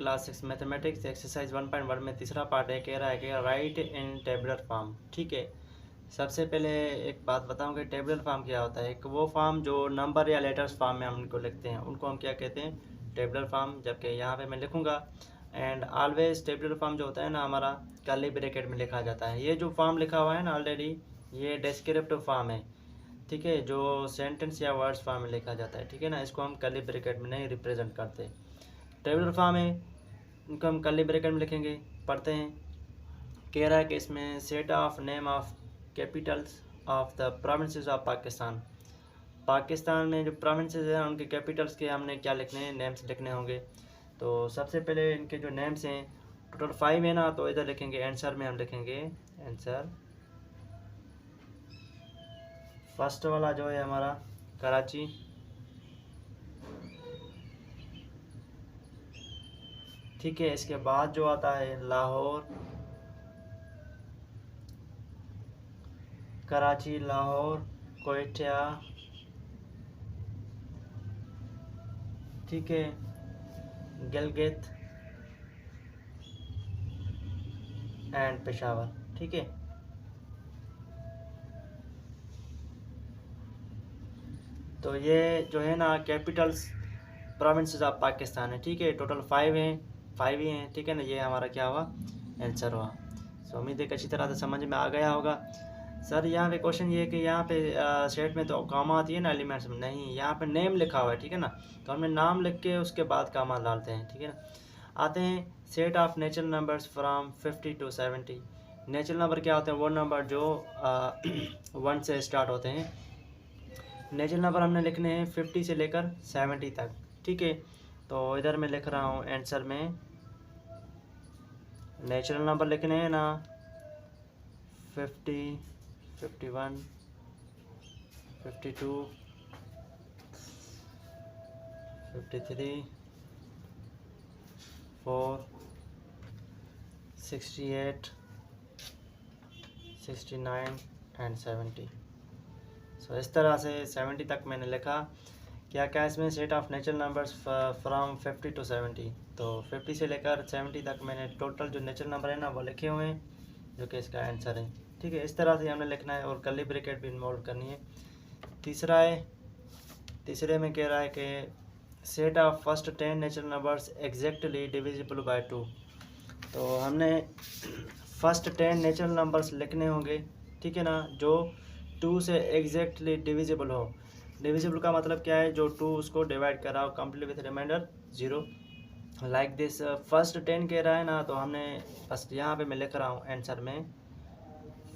Class 6 mathematics exercise 1.1 में तीसरा part है, कह रहा है कि राइट इन टेबुलर फॉर्म। ठीक है, सबसे पहले एक बात बताऊं कि टेबुलर फॉर्म क्या होता है। एक वो फॉर्म जो नंबर या लेटर्स फॉर्म में हम उनको लिखते हैं, उनको हम क्या कहते हैं, टेबुलर फॉर्म। जबकि यहाँ पे मैं लिखूँगा एंड ऑलवेज टेबुलर फॉर्म जो होता है ना हमारा कर्ली ब्रैकेट में लिखा जाता है। ये जो फॉर्म लिखा हुआ है ना ऑलरेडी, ये डिस्क्रिप्टिव फॉर्म है। ठीक है, जो सेंटेंस या वर्ड्स फॉर्म में लिखा जाता है। ठीक है ना, इसको हम कर्ली ब्रैकेट में नहीं रिप्रेजेंट करते। टेबुलर फॉर्म है, इनको हम कर्ली ब्रैकेट में लिखेंगे। पढ़ते हैं, कह रहा है कि इसमें set of name of Capitals of the provinces of Pakistan. Pakistan में जो प्रोविंसेस हैं उनके कैपिटल्स के हमने क्या लिखने हैं, नेम्स लिखने होंगे। तो सबसे पहले इनके जो नेम्स हैं टोटल 5 है ना, तो इधर लिखेंगे आंसर में हम लिखेंगे आंसर। फर्स्ट वाला जो है हमारा कराची, ठीक है। इसके बाद जो आता है लाहौर, कराची, लाहौर, क्वेटा, ठीक है, गिलगित एंड पेशावर। ठीक है, तो ये जो है ना कैपिटल्स प्रोविंसेस ऑफ पाकिस्तान है। ठीक है, टोटल 5 हैं, 5 ही हैं। ठीक है ना, ये हमारा क्या हुआ, आंसर हुआ। सो उम्मीद है कि अच्छी तरह से समझ में आ गया होगा। सर यहाँ पे क्वेश्चन ये है कि यहाँ पे सेट में तो कामा आती है ना एलिमेंट्स में, नहीं, यहाँ पे नेम लिखा हुआ है। ठीक है ना, तो हमें नाम लिख के उसके बाद कामा डालते हैं। ठीक है ना, आते हैं set of natural numbers from 50 to 70। Natural number क्या होते हैं, वो नंबर जो 1 से स्टार्ट होते हैं। नेचुरल नंबर हमने लिखने हैं 50 से लेकर 70 तक। ठीक है, तो इधर मैं लिख रहा हूँ आंसर में नेचुरल नंबर लिखने हैं ना 50, 51, 52, 53, 4, 68, 69 एंड 70। सो इस तरह से 70 तक मैंने लिखा। क्या क्या इसमें set of natural numbers from 50 to 70, तो 50 से लेकर 70 तक मैंने टोटल जो नेचुरल नंबर है ना वो लिखे हुए हैं, जो कि इसका आंसर है। ठीक है, इस तरह से हमने लिखना है और कर्ली ब्रैकेट भी इन्वॉल्व करनी है। तीसरा है, तीसरे में कह रहा है कि set of first 10 natural numbers exactly divisible by 2। तो हमने फर्स्ट 10 नेचुरल नंबर्स लिखने होंगे। ठीक है ना, जो 2 से एग्जैक्टली डिविजिबल हो। डिविजिबल का मतलब क्या है, जो 2 उसको डिवाइड कर रहा हो complete with remainder 0, like this. First 10 कह रहा है ना, तो हमने फर्स्ट यहाँ पे मैं लिख रहा हूँ आंसर में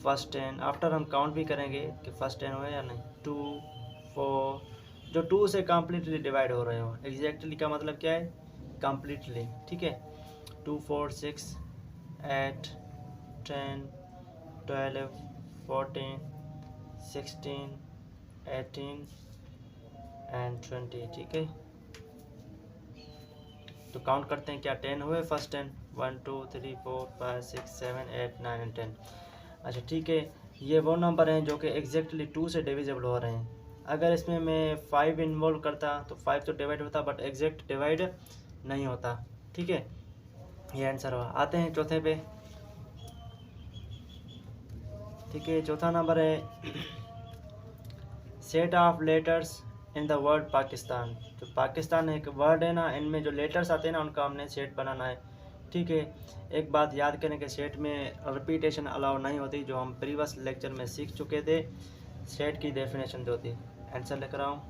फर्स्ट 10। आफ्टर हम काउंट भी करेंगे कि फर्स्ट 10 हुए या नहीं। 2, 4, जो 2 से कम्प्लीटली डिवाइड हो रहे हो। एग्जैक्टली का मतलब क्या है, कम्प्लीटली। ठीक है, 2, 4, 6, 8, 10, 12, 14, 16, 18 एंड 20। ठीक है, तो काउंट करते हैं क्या 10 हुए फर्स्ट 10, 1, 2, 3, 4, 5, 6, 7, 8, 9 एंड 10। अच्छा ठीक है, ये वो नंबर हैं जो कि एग्जैक्टली 2 से डिविजिबल हो रहे हैं। अगर इसमें मैं 5 इन्वॉल्व करता तो 5 तो डिवाइड होता, बट एग्जैक्ट डिवाइड नहीं होता। ठीक है, ये आंसर हुआ। आते हैं चौथे पे। ठीक है, चौथा नंबर है set of letters in the word Pakistan. जो पाकिस्तान एक वर्ड है ना, इनमें जो लेटर्स आते हैं ना उनका हमने सेट बनाना है। ठीक है, एक बात याद करें कि सेट में रिपीटेशन अलाउ नहीं होती, जो हम प्रीवियस लेक्चर में सीख चुके थे। सेट की डेफिनेशन जो थी, आंसर लिख रहा हूँ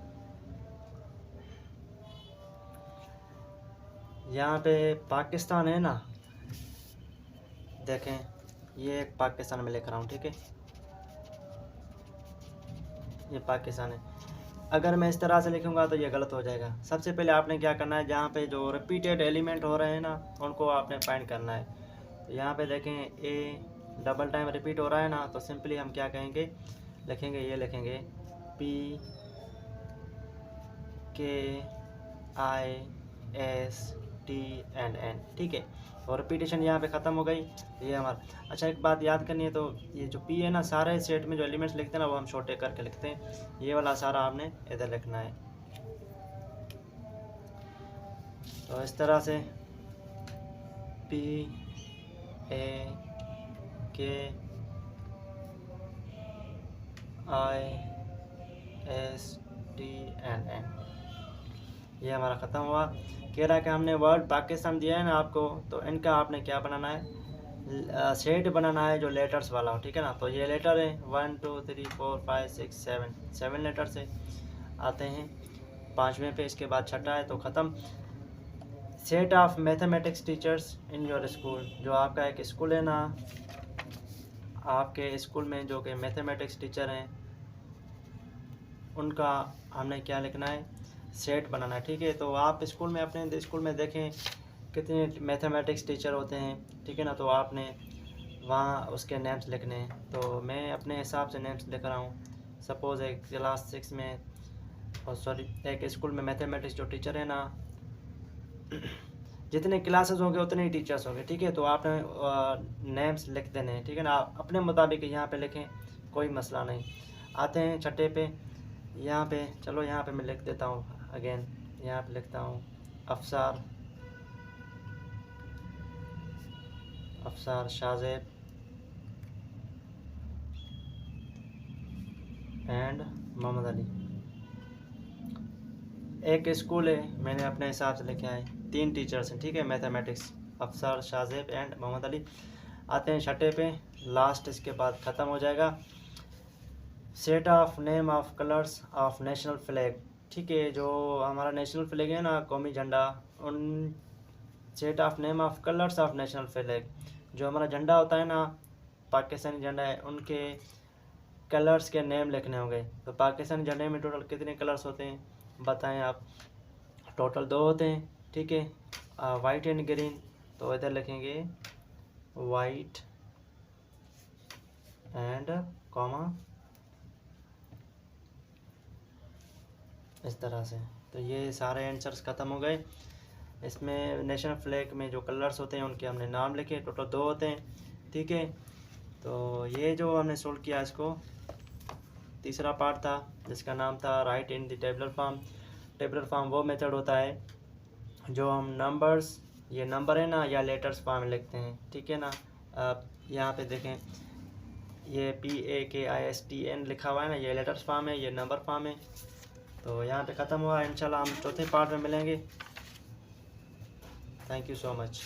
यहाँ पे। पाकिस्तान है ना, देखें ये पाकिस्तान में लिख रहा हूँ। ठीक है, ये पाकिस्तान है। अगर मैं इस तरह से लिखूंगा तो ये गलत हो जाएगा। सबसे पहले आपने क्या करना है, जहाँ पे जो रिपीटेड एलिमेंट हो रहे हैं ना उनको आपने फाइंड करना है। तो यहाँ पे देखें ए डबल टाइम रिपीट हो रहा है ना, तो सिंपली हम क्या कहेंगे, लिखेंगे, ये लिखेंगे P K I S T and N। ठीक है, और रिपीटेशन यहाँ पे ख़त्म हो गई। ये हमारा, अच्छा एक बात याद करनी है, तो ये जो P है ना, सारे सेट में जो एलिमेंट्स लिखते हैं ना वो हम छोटे करके लिखते हैं। ये वाला सारा आपने इधर लिखना है। तो इस तरह से PAKISTN। ये हमारा ख़त्म हुआ। कह रहा है कि हमने वर्ड पाकिस्तान दिया है ना आपको, तो इनका आपने क्या बनाना है, सेट बनाना है जो लेटर्स वाला हो, ठीक है ना। तो ये लेटर है 1 2 3 4 5 6 7 लेटर से आते हैं 5वें पे, इसके बाद छठा है तो ख़त्म। Set of mathematics teachers in your school, जो आपका एक स्कूल है ना, आपके स्कूल में जो कि मैथमेटिक्स टीचर हैं उनका हमने क्या लिखना है, सेट बनाना है, ठीक है। तो आप स्कूल में, अपने स्कूल में देखें कितने मैथमेटिक्स टीचर होते हैं, ठीक है ना। तो आपने वहाँ उसके नेम्स लिखने हैं। तो मैं अपने हिसाब से नेम्स लिख रहा हूँ। सपोज़ एक क्लास 6 में, और सॉरी एक स्कूल में मैथमेटिक्स जो टीचर है ना, जितने क्लासेस होंगे उतने ही टीचर्स होंगे, ठीक है। तो आपने नेम्स लिख देने हैं, ठीक है ना। आप अपने मुताबिक यहाँ पे लिखें, कोई मसला नहीं। आते हैं छठे पे, यहाँ पे चलो यहाँ पे मैं लिख देता हूँ अगेन, यहाँ पे लिखता हूँ अफसार शाहज़ेब एंड मोहम्मद अली। एक स्कूल है, मैंने अपने हिसाब से लिखा है, 3 टीचर्स हैं, ठीक है, मैथमेटिक्स, अफसार शाहज़ेब एंड मोहम्मद अली। आते हैं छठे पे, लास्ट इसके बाद ख़त्म हो जाएगा। Set of name of colours of national flag, ठीक है, जो हमारा नेशनल फ्लैग है ना, कौमी झंडा, उन set of name of colours of national flag, जो हमारा झंडा होता है ना, पाकिस्तानी झंडा है, उनके कलर्स के नेम लिखने होंगे। तो पाकिस्तानी झंडे में टोटल कितने कलर्स होते हैं बताएं आप। टोटल 2 होते हैं, ठीक है, वाइट एंड ग्रीन। तो इधर लिखेंगे वाइट एंड कॉमा इस तरह से। तो ये सारे आंसर्स ख़त्म हो गए। इसमें नेशनल फ्लैग में जो कलर्स होते हैं उनके हमने नाम लिखे, टोटल 2 होते हैं, ठीक है। तो ये जो हमने सोल्व किया, इसको तीसरा पार्ट था जिसका नाम था right in the tabular form. Tabular form वो मेथड होता है जो हम नंबर्स, ये नंबर है ना, या लेटर्स फॉर्म में लिखते हैं, ठीक है ना। आप यहाँ पे देखें, ये PAKISTN लिखा हुआ है ना, ये लेटर्स फॉर्म है, ये नंबर फॉर्म है। तो यहाँ पे ख़त्म हुआ। इंशाल्लाह हम चौथे पार्ट में मिलेंगे। Thank you so much.